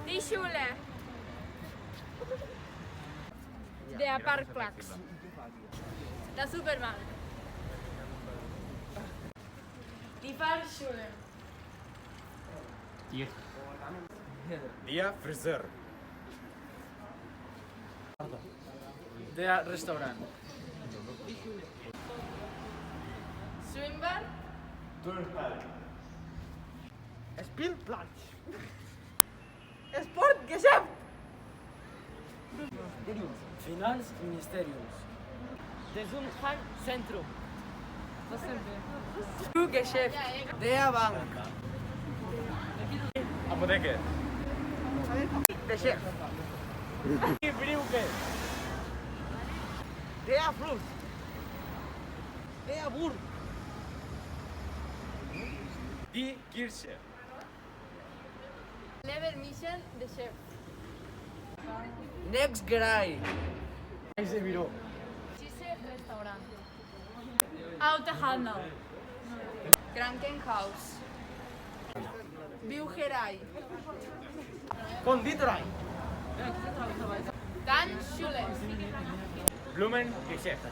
Die Schule. Der Parkplatz. Der Supermarkt. Die Fahrschule. Der Friseur. Der Restaurant. Schwimmbad. Spielplatz. Sportgeschäft. Finanzministeriums. Gesundheitszentrum. Was sind wir? Fluggeschäft. Der Bank. Apotheke. Der Chef. Die Brücke. Der Fluss. Der Burg. Die Kirche. Levermischen, der Chef. Next Guy. Reisebüro. Schisse, Restaurant. Autohandel. Krankenhaus. Bücherei. Konditorei. Dann Schule. Blumengeschäft.